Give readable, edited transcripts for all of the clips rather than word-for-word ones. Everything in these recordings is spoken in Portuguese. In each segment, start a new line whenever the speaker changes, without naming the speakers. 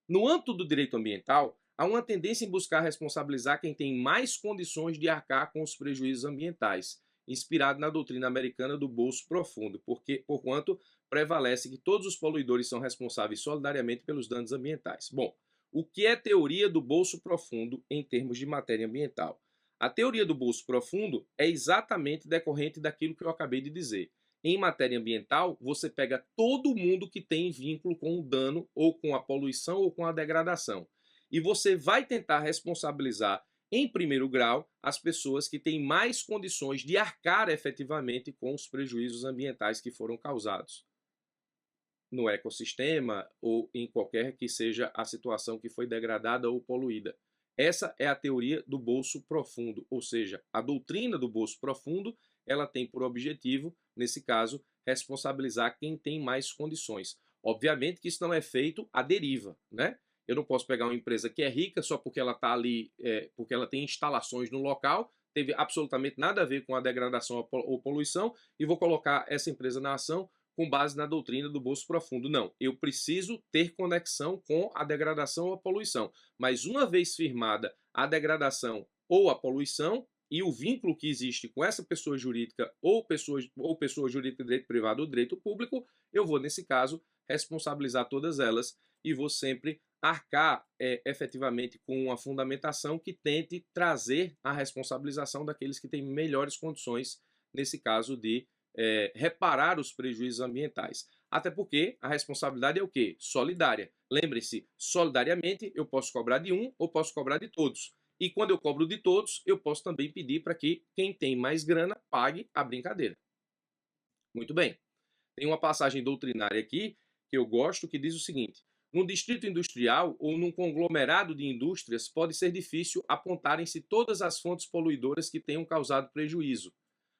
No âmbito do direito ambiental, há uma tendência em buscar responsabilizar quem tem mais condições de arcar com os prejuízos ambientais, inspirado na doutrina americana do bolso profundo, porquanto prevalece que todos os poluidores são responsáveis solidariamente pelos danos ambientais. Bom, o que é teoria do bolso profundo em termos de matéria ambiental? A teoria do bolso profundo é exatamente decorrente daquilo que eu acabei de dizer. Em matéria ambiental, você pega todo mundo que tem vínculo com o dano, ou com a poluição, ou com a degradação. E você vai tentar responsabilizar, em primeiro grau, as pessoas que têm mais condições de arcar efetivamente com os prejuízos ambientais que foram causados no ecossistema ou em qualquer que seja a situação que foi degradada ou poluída. Essa é a teoria do bolso profundo, ou seja, a doutrina do bolso profundo, ela tem por objetivo, nesse caso, responsabilizar quem tem mais condições. Obviamente que isso não é feito à deriva, né? Eu não posso pegar uma empresa que é rica só porque ela está ali, porque ela tem instalações no local, teve absolutamente nada a ver com a degradação ou poluição, e vou colocar essa empresa na ação com base na doutrina do bolso profundo. Não, eu preciso ter conexão com a degradação ou a poluição. Mas uma vez firmada a degradação ou a poluição e o vínculo que existe com essa pessoa jurídica ou pessoa jurídica de direito privado ou direito público, eu vou, nesse caso, responsabilizar todas elas e vou sempre arcar efetivamente com uma fundamentação que tente trazer a responsabilização daqueles que têm melhores condições, nesse caso de reparar os prejuízos ambientais. Até porque a responsabilidade é o quê? Solidária. Lembre-se, solidariamente eu posso cobrar de um ou posso cobrar de todos. E quando eu cobro de todos, eu posso também pedir para que quem tem mais grana pague a brincadeira. Muito bem. Tem uma passagem doutrinária aqui que eu gosto que diz o seguinte: num distrito industrial ou num conglomerado de indústrias pode ser difícil apontarem-se todas as fontes poluidoras que tenham causado prejuízo.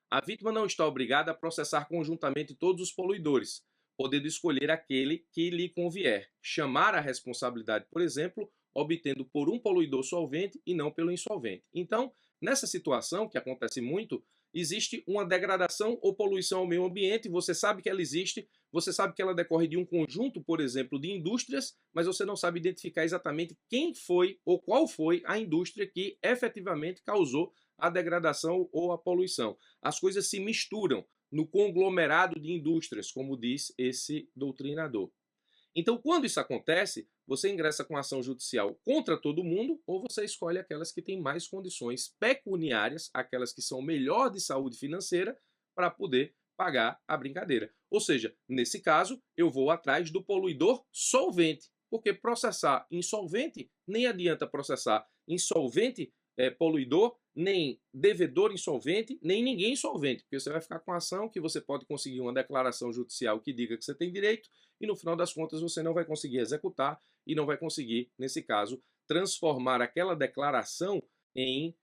A vítima não está obrigada a processar conjuntamente todos os poluidores, podendo escolher aquele que lhe convier, chamar a responsabilidade, por exemplo, obtendo por um poluidor solvente e não pelo insolvente. Então, nessa situação, que acontece muito, existe uma degradação ou poluição ao meio ambiente, você sabe que ela existe, você sabe que ela decorre de um conjunto, por exemplo, de indústrias, mas você não sabe identificar exatamente quem foi ou qual foi a indústria que efetivamente causou a degradação ou a poluição. As coisas se misturam no conglomerado de indústrias, como diz esse doutrinador. Então, quando isso acontece, você ingressa com ação judicial contra todo mundo ou você escolhe aquelas que têm mais condições pecuniárias, aquelas que são melhor de saúde financeira, para poder pagar a brincadeira. Ou seja, nesse caso, eu vou atrás do poluidor solvente, porque processar insolvente nem adianta processar insolvente poluidor, nem devedor insolvente, nem ninguém insolvente, porque você vai ficar com a ação que você pode conseguir uma declaração judicial que diga que você tem direito, e no final das contas você não vai conseguir executar e não vai conseguir, nesse caso, transformar aquela declaração em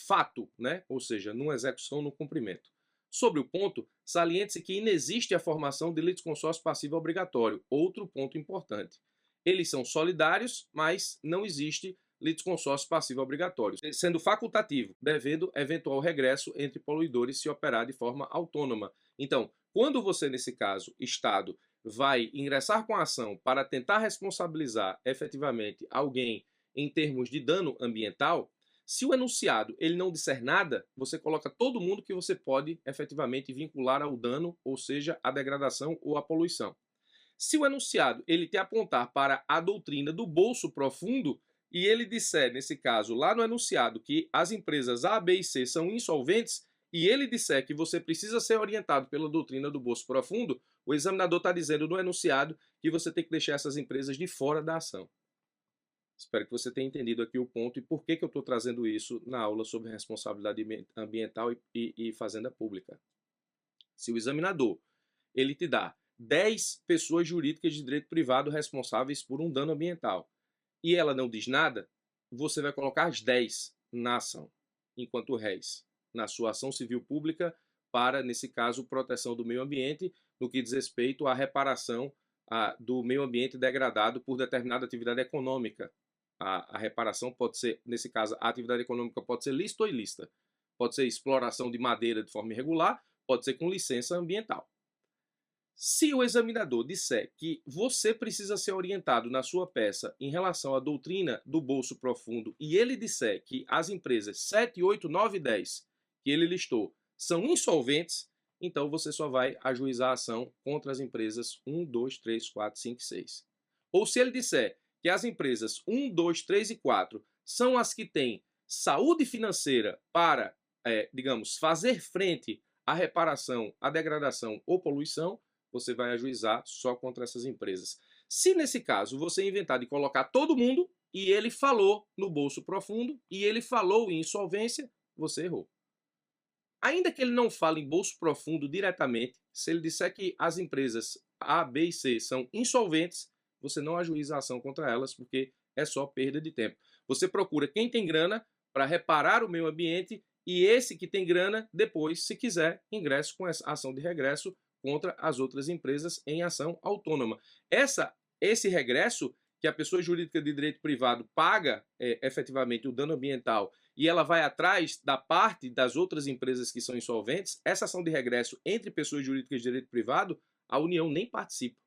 fato, né? Ou seja, numa execução, no cumprimento. Sobre o ponto, saliente-se que inexiste a formação de litisconsórcio passivo obrigatório, outro ponto importante. Eles são solidários, mas não existe litisconsórcio passivo obrigatório, sendo facultativo, devendo eventual regresso entre poluidores se operar de forma autônoma. Então, quando você, nesse caso, Estado, vai ingressar com a ação para tentar responsabilizar efetivamente alguém em termos de dano ambiental, se o enunciado ele não disser nada, você coloca todo mundo que você pode efetivamente vincular ao dano, ou seja, à degradação ou à poluição. Se o enunciado ele te apontar para a doutrina do bolso profundo e ele disser, nesse caso, lá no enunciado, que as empresas A, B e C são insolventes, e ele disser que você precisa ser orientado pela doutrina do bolso profundo, o examinador está dizendo no enunciado que você tem que deixar essas empresas de fora da ação. Espero que você tenha entendido aqui o ponto e por que eu estou trazendo isso na aula sobre responsabilidade ambiental e fazenda pública. Se o examinador ele te dá 10 pessoas jurídicas de direito privado responsáveis por um dano ambiental e ela não diz nada, você vai colocar as 10 na ação, enquanto réis, na sua ação civil pública para, nesse caso, proteção do meio ambiente, no que diz respeito à reparação do meio ambiente degradado por determinada atividade econômica. A reparação pode ser, nesse caso, a atividade econômica pode ser lícita ou ilícita. Pode ser exploração de madeira de forma irregular, pode ser com licença ambiental. Se o examinador disser que você precisa ser orientado na sua peça em relação à doutrina do bolso profundo e ele disser que as empresas 7, 8, 9 e 10 que ele listou são insolventes, então você só vai ajuizar a ação contra as empresas 1, 2, 3, 4, 5 e 6. Ou se ele disser que as empresas 1, 2, 3 e 4 são as que têm saúde financeira para, digamos, fazer frente à reparação, à degradação ou poluição, você vai ajuizar só contra essas empresas. Se nesse caso você inventar de colocar todo mundo e ele falou no bolso profundo e ele falou em insolvência, você errou. Ainda que ele não fale em bolso profundo diretamente, se ele disser que as empresas A, B e C são insolventes, você não ajuiza a ação contra elas, porque é só perda de tempo. Você procura quem tem grana para reparar o meio ambiente e esse que tem grana, depois, se quiser, ingresse com essa ação de regresso contra as outras empresas em ação autônoma. Esse regresso que a pessoa jurídica de direito privado paga efetivamente o dano ambiental e ela vai atrás da parte das outras empresas que são insolventes, essa ação de regresso entre pessoas jurídicas de direito privado, a União nem participa.